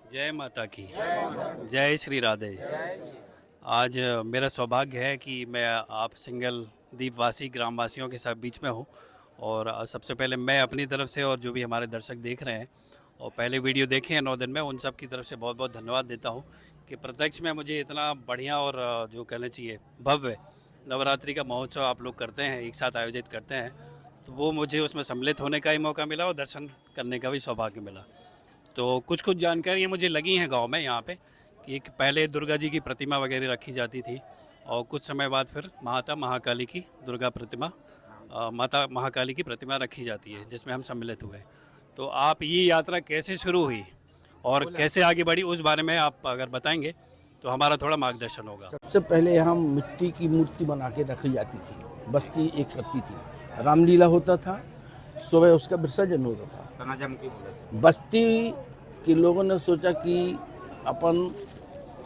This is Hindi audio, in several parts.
जय माता की। जय श्री राधे। आज मेरा सौभाग्य है कि मैं आप सिंगल द्वीपवासी ग्रामवासियों के साथ बीच में हूँ। और सबसे पहले मैं अपनी तरफ से और जो भी हमारे दर्शक देख रहे हैं और पहले वीडियो देखे हैं 9 दिन में, उन सब की तरफ से बहुत बहुत धन्यवाद देता हूँ कि प्रत्यक्ष में मुझे इतना बढ़िया और जो कहना चाहिए भव्य नवरात्रि का महोत्सव आप लोग करते हैं, एक साथ आयोजित करते हैं, तो वो मुझे उसमें सम्मिलित होने का ही मौका मिला और दर्शन करने का भी सौभाग्य मिला। तो कुछ कुछ जानकारियाँ मुझे लगी हैं गांव में यहाँ पे कि एक पहले दुर्गा जी की प्रतिमा वगैरह रखी जाती थी और कुछ समय बाद फिर माता महाकाली की दुर्गा प्रतिमा माता महाकाली की प्रतिमा रखी जाती है, जिसमें हम सम्मिलित हुए। तो आप ये यात्रा कैसे शुरू हुई और कैसे आगे बढ़ी, उस बारे में आप अगर बताएंगे तो हमारा थोड़ा मार्गदर्शन होगा। सबसे पहले यहाँ मिट्टी की मूर्ति बना के रखी जाती थी, बस्ती एक करती थी, रामलीला होता था, सुबह उसका विसर्जन होता था। बस्ती के लोगों ने सोचा कि अपन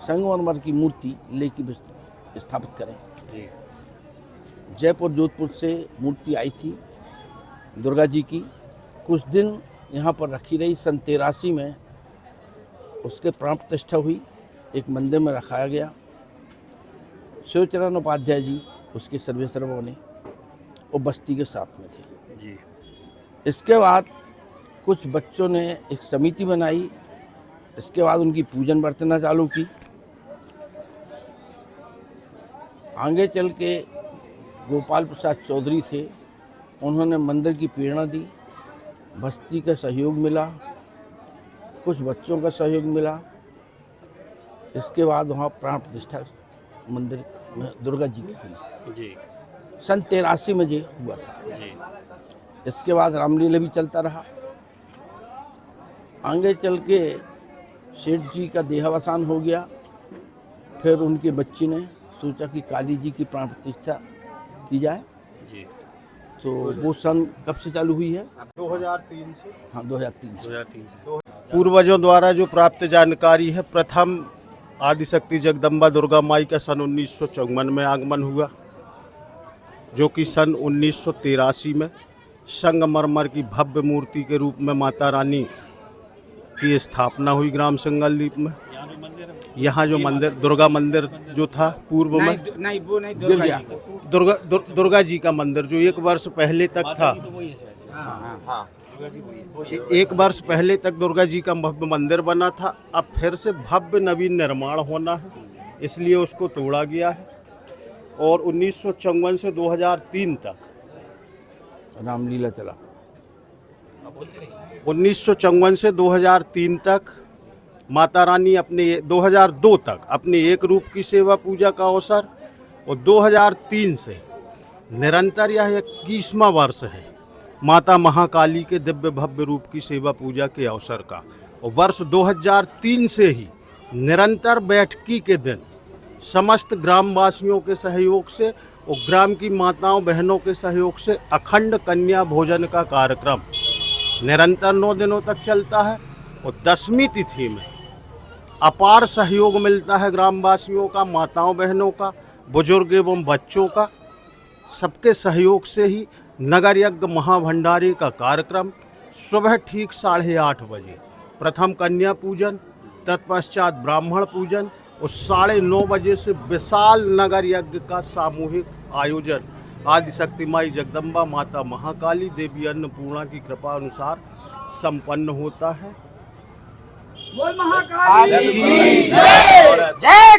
संगमरमर की मूर्ति लेके स्थापित करें। जयपुर जोधपुर से मूर्ति आई थी दुर्गा जी की, कुछ दिन यहाँ पर रखी रही। सन 83 में उसके प्राण प्रतिष्ठा हुई, एक मंदिर में रखाया गया। शिवचरण उपाध्याय जी उसके सर्वेसर्वा बने और बस्ती के साथ में थे जी। इसके बाद कुछ बच्चों ने एक समिति बनाई, इसके बाद उनकी पूजन अर्चना चालू की। आगे चल के गोपाल प्रसाद चौधरी थे, उन्होंने मंदिर की प्रेरणा दी, बस्ती का सहयोग मिला, कुछ बच्चों का सहयोग मिला। इसके बाद वहाँ प्राण प्रतिष्ठा मंदिर में दुर्गा जी की हुई जी। सन 83 में ये हुआ था जी। इसके बाद रामलीला भी चलता रहा। आगे चल के सेठ जी का देहावसान हो गया, फिर उनके बच्चे ने सोचा कि काली जी की प्राण प्रतिष्ठा की जाए जी। तो वो सन कब से चालू हुई है? 2003 से। हाँ, 2003 से। 2003 से। पूर्वजों द्वारा जो प्राप्त जानकारी है, प्रथम आदिशक्ति जगदम्बा दुर्गा माई का सन 1954 में आगमन हुआ, जो कि सन 1983 में संगमरमर की भव्य मूर्ति के रूप में माता रानी की स्थापना हुई ग्राम सिंगलदीप में। यहाँ जो मंदिर दुर्गा मंदिर जो था पूर्व में गिर गया। दुर्गा जी का मंदिर जो 1 वर्ष पहले तक था, एक वर्ष पहले तक दुर्गा जी का भव्य मंदिर बना था। अब फिर से भव्य नवीन निर्माण होना है, इसलिए उसको तोड़ा गया है। और 1954 से 2003 तक रामलीला चला। 1954 से 2003 तक माता रानी अपने 2002 तक अपने एक रूप की सेवा पूजा का अवसर, और 2003 से निरंतर यह 21वां वर्ष है माता महाकाली के दिव्य भव्य रूप की सेवा पूजा के अवसर का। और वर्ष 2003 से ही निरंतर बैठकी के दिन समस्त ग्रामवासियों के सहयोग से और ग्राम की माताओं बहनों के सहयोग से अखंड कन्या भोजन का कार्यक्रम निरंतर 9 दिनों तक चलता है। और 10वीं तिथि में अपार सहयोग मिलता है ग्रामवासियों का, माताओं बहनों का, बुजुर्ग एवं बच्चों का। सबके सहयोग से ही नगर यज्ञ महाभंडारे का कार्यक्रम सुबह ठीक 8:30 बजे प्रथम कन्या पूजन, तत्पश्चात ब्राह्मण पूजन और 9:30 बजे से विशाल नगर यज्ञ का सामूहिक आयोजन आदिशक्ति माई जगदम्बा माता महाकाली देवी अन्नपूर्णा की कृपा अनुसार संपन्न होता है। बोल महाकाली जय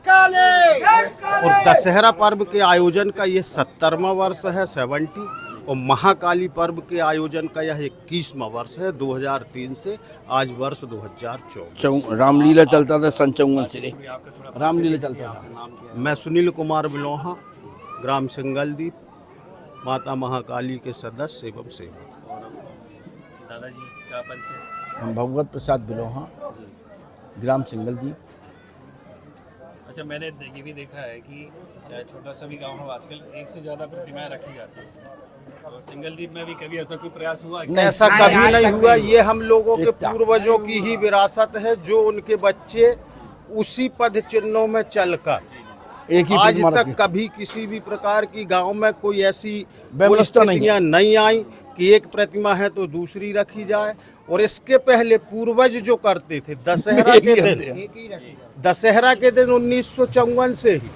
काली। और दशहरा पर्व के आयोजन का यह 70वां वर्ष है 70, और महाकाली पर्व के आयोजन का यह 21वां वर्ष है 2003 से आज वर्ष 2024। रामलीला चलता था सन 54 से, रामलीला चलता था। मैं सुनील कुमार बिलोहा, ग्राम सिंगलदीप, माता महाकाली के सदस्य एवं सेवक। दादाजी का परिचय? हम भगवत प्रसाद बिलोहा, ग्राम सिंगलदीप। अच्छा, मैंने ये भी देखा है कि चाहे छोटा सा भी गांव हो, आजकल एक से ज़्यादा प्रतिमाएं रखी जाती हैं। तो सिंगलदीप में भी कभी ऐसा कोई प्रयास हुआ? ऐसा कभी नहीं हुआ। ये हम लोगों के पूर्वजों की ही विरासत है, जो उनके बच्चे उसी पद चिन्हों में चलकर एक ही आज प्रतिमा तक रखी। कभी किसी भी प्रकार की गांव में कोई ऐसी व्यवस्था नहीं है। परिस्थितियां नहीं आई कि एक प्रतिमा है तो दूसरी रखी जाए। और इसके पहले पूर्वज जो करते थे दशहरा के दिन 1954 से ही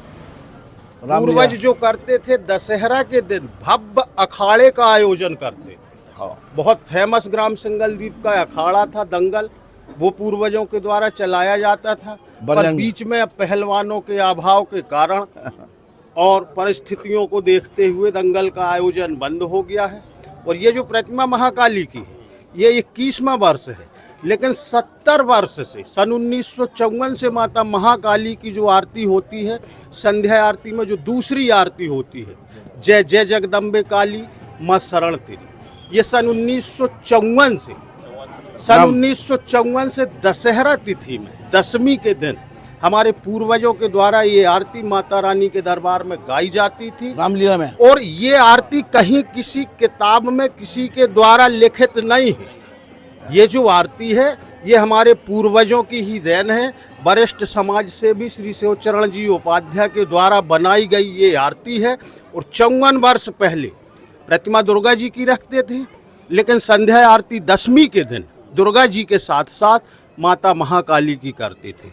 पूर्वज जो करते थे दशहरा के दिन भव्य अखाड़े का आयोजन करते थे। बहुत फेमस ग्राम सिंगलदीप का अखाड़ा था दंगल, वो पूर्वजों के द्वारा चलाया जाता था। पर बीच में अब पहलवानों के अभाव के कारण और परिस्थितियों को देखते हुए दंगल का आयोजन बंद हो गया है। और ये जो प्रतिमा महाकाली की है ये 21वां वर्ष है, लेकिन 70 वर्ष से सन 1954 से माता महाकाली की जो आरती होती है, संध्या आरती में जो दूसरी आरती होती है, जय जय जगदम्बे काली माँ शरण तेरी, ये सन 1954 से दशहरा तिथि में 10वीं के दिन हमारे पूर्वजों के द्वारा ये आरती माता रानी के दरबार में गाई जाती थी रामलीला में। और ये आरती कहीं किसी किताब में किसी के द्वारा लिखित नहीं है। ये जो आरती है ये हमारे पूर्वजों की ही देन है। वरिष्ठ समाज सेवी श्री शिवचरण जी उपाध्याय के द्वारा बनाई गई ये आरती है। और 54 वर्ष पहले प्रतिमा दुर्गा जी की रखते थे, लेकिन संध्या आरती 10वीं के दिन दुर्गा जी के साथ साथ माता महाकाली की करते थे।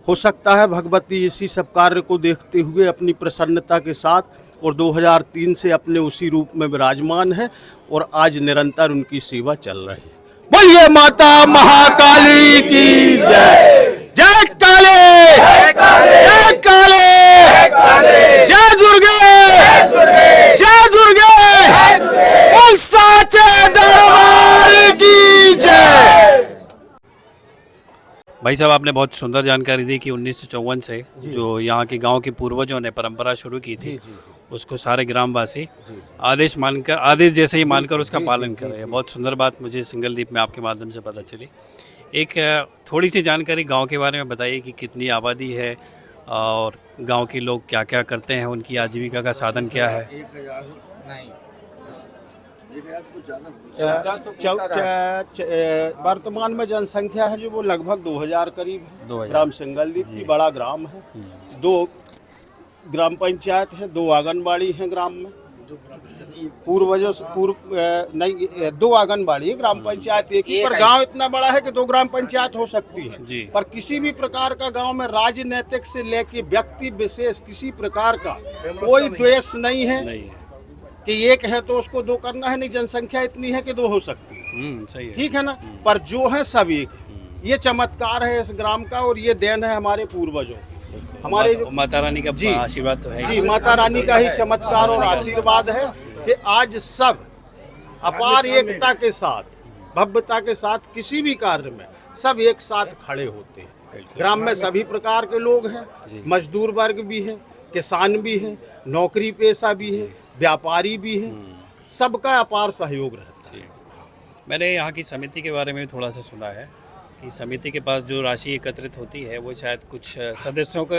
हो सकता है भगवती इसी सब कार्य को देखते हुए अपनी प्रसन्नता के साथ और 2003 से अपने उसी रूप में विराजमान है और आज निरंतर उनकी सेवा चल रही है। बोलिए माता महाकाली की जय। जय काले, जय काले, जय दुर्गे, जय दुर्गे, बोल साचे दरबार की जय। भाई साहब, आपने बहुत सुंदर जानकारी दी कि 1954 से जो यहाँ के गांव के पूर्वजों ने परंपरा शुरू की थी उसको सारे ग्रामवासी आदेश जैसे ही मानकर उसका पालन कर रहे हैं। बहुत सुंदर बात मुझे सिंगलदीप में आपके माध्यम से पता चली। एक थोड़ी सी जानकारी गांव के बारे में बताइए कि कितनी आबादी है और गांव के लोग क्या क्या करते हैं, उनकी आजीविका का साधन क्या है। वर्तमान में जनसंख्या है जो वो लगभग 2000 करीब है। 2000 ग्राम सिंगलदीप भी बड़ा ग्राम है। 2 ग्राम पंचायत है, 2 आंगनबाड़ी हैं ग्राम में। पूर्वजों से 2 आंगनबाड़ी है, ग्राम पंचायत एक ही। पर गांव इतना बड़ा है कि 2 ग्राम पंचायत हो सकती है। पर किसी भी प्रकार का गांव में राजनीतिक से लेके व्यक्ति विशेष किसी प्रकार का कोई द्वेष नहीं है कि एक है तो उसको 2 करना है। नहीं, जनसंख्या इतनी है कि 2 हो सकती है। सही है, ठीक है ना। पर जो है सब एक है। ये चमत्कार है इस ग्राम का और ये देन है हमारे पूर्वजों की। हमारे जो माता रानी का आशीर्वाद तो है जी, माता रानी का ही चमत्कार और आशीर्वाद है कि आज सब अपार एकता के साथ, भव्यता के साथ किसी भी कार्य में सब एक साथ खड़े होते हैं। ग्राम में सभी प्रकार के लोग हैं, मजदूर वर्ग भी है, किसान भी है, नौकरी पेशा भी है, व्यापारी भी है, सबका अपार सहयोग रहता है। मैंने यहाँ की समिति के बारे में थोड़ा सा सुना है कि समिति के पास जो राशि एकत्रित होती है वो शायद कुछ सदस्यों को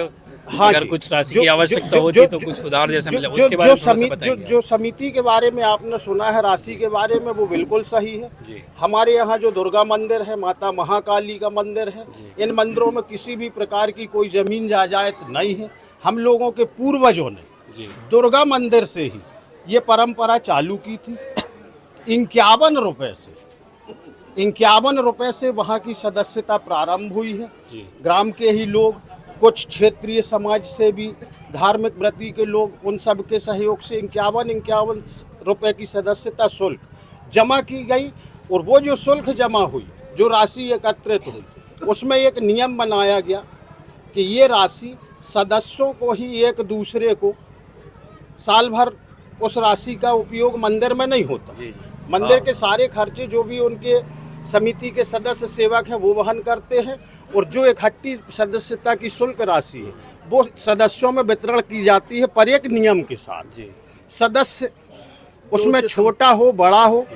अगर कुछ राशि की आवश्यकता होती तो कुछ उधार जैसे मिला, उसके बारे में थोड़ा सा बताइए। जो समिति के बारे में आपने सुना है राशि के बारे में, वो बिल्कुल सही है। हमारे यहाँ जो दुर्गा मंदिर है, माता महाकाली का मंदिर है, इन मंदिरों में किसी भी प्रकार की कोई जमीन जायदाद नहीं है। हम लोगों के पूर्वजों ने दुर्गा मंदिर से ही ये परंपरा चालू की थी। 51 रुपए से वहाँ की सदस्यता प्रारंभ हुई है। ग्राम के ही लोग, कुछ क्षेत्रीय समाज से भी, धार्मिक वृत्ति के लोग, उन सब के सहयोग से 51 रुपए की सदस्यता शुल्क जमा की गई। और वो जो शुल्क जमा हुई, जो राशि एकत्रित हुई, उसमें एक नियम बनाया गया कि ये राशि सदस्यों को ही एक दूसरे को साल भर उस राशि का उपयोग मंदिर में नहीं होता। मंदिर के सारे खर्चे जो भी उनके समिति के सदस्य सेवक हैं वो वहन करते हैं। और जो इकट्ठी सदस्यता की शुल्क राशि है वो सदस्यों में वितरण की जाती है, पर एक नियम के साथ। सदस्य उसमें छोटा हो बड़ा हो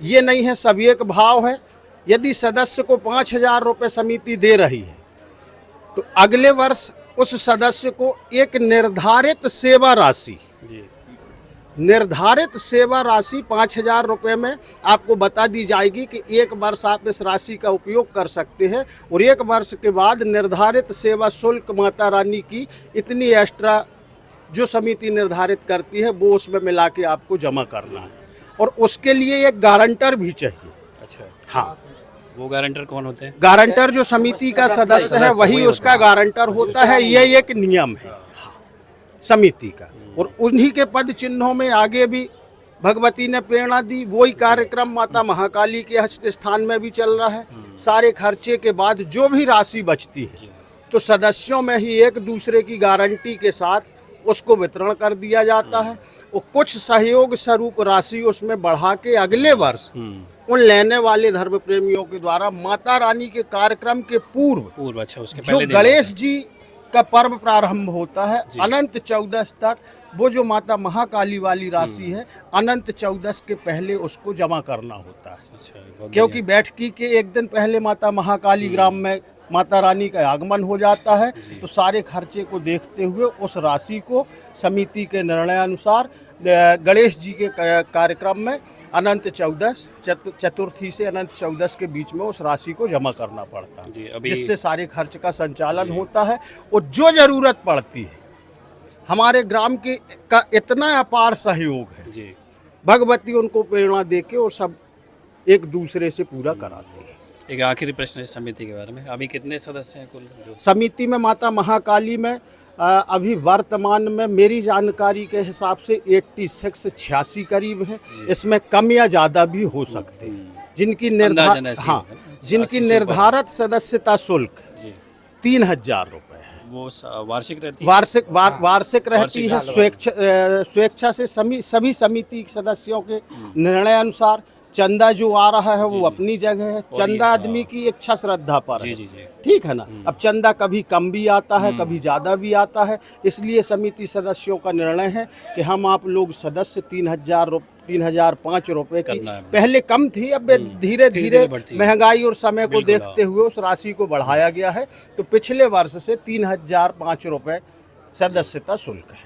ये नहीं है, सब एक भाव है। यदि सदस्य को 5000 रुपये समिति दे रही है तो अगले वर्ष उस सदस्य को एक निर्धारित सेवा राशि 5000 रुपये में आपको बता दी जाएगी कि एक वर्ष आप इस राशि का उपयोग कर सकते हैं। और एक वर्ष के बाद निर्धारित सेवा शुल्क माता रानी की इतनी एक्स्ट्रा जो समिति निर्धारित करती है वो उसमें मिला के आपको जमा करना है। और उसके लिए एक गारंटर भी चाहिए। अच्छा। हाँ, वो गारंटर कौन होते हैं? गारंटर जो समिति का सदस्य है वही उसका गारंटर होता है। ये एक नियम है समिति का। और उन्हीं के पद चिन्हों में आगे भी भगवती ने प्रेरणा दी। वही कार्यक्रम माता महाकाली के स्थान में भी चल रहा है। सारे खर्चे के बाद जो भी राशि बचती है तो सदस्यों में ही एक दूसरे की गारंटी के साथ उसको वितरण कर दिया जाता है। और कुछ सहयोग स्वरूप राशि उसमें बढ़ा के अगले वर्ष उन लेने वाले धर्म प्रेमियों के द्वारा माता रानी के कार्यक्रम के पूर्व अच्छा, उसके जो पहले दिन गणेश जी का पर्व प्रारंभ होता है अनंत चौदस तक, वो जो माता महाकाली वाली राशि है अनंत चौदस के पहले उसको जमा करना होता है। अच्छा, बहुत क्योंकि बैठकी के एक दिन पहले माता महाकाली ग्राम में माता रानी का आगमन हो जाता है। तो सारे खर्चे को देखते हुए उस राशि को समिति के निर्णय अनुसार गणेश जी के कार्यक्रम में अनंत चौदस चतुर्थी से अनंत चौदस के बीच में उस राशि को जमा करना पड़ता है, जिससे सारे खर्च का संचालन होता है। और जो जरूरत पड़ती है हमारे ग्राम के का इतना अपार सहयोग है जी। भगवती उनको प्रेरणा देके और सब एक दूसरे से पूरा कराती है। एक आखिरी प्रश्न है समिति के बारे में, अभी कितने सदस्य हैं कुल? समिति में माता महाकाली में अभी वर्तमान में मेरी जानकारी के हिसाब से 86 करीब है। इसमें कम या ज़्यादा भी हो सकते हैं। जिनकी जिनकी निर्धारित सदस्यता शुल्क 3000 रुपये है। वो वार्षिक रहती है? वार्षिक रहती है। स्वेच्छा से सभी समिति सदस्यों के निर्णय अनुसार चंदा जो आ रहा है वो अपनी जगह है। चंदा आदमी की इच्छा श्रद्धा पर है। ठीक है ना। अब चंदा कभी कम भी आता है, कभी ज़्यादा भी आता है। इसलिए समिति सदस्यों का निर्णय है कि हम आप लोग सदस्य 3005 रुपये की पहले कम थी, अब धीरे धीरे महंगाई और समय को देखते हुए उस राशि को बढ़ाया गया है। तो पिछले वर्ष से 3005 रुपये सदस्यता शुल्क है।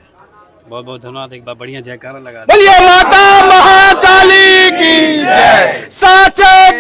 बहुत बहुत धन्यवाद। एक बार बढ़िया जयकारा लगा। बोलिए माता महाकाली की जय। साचे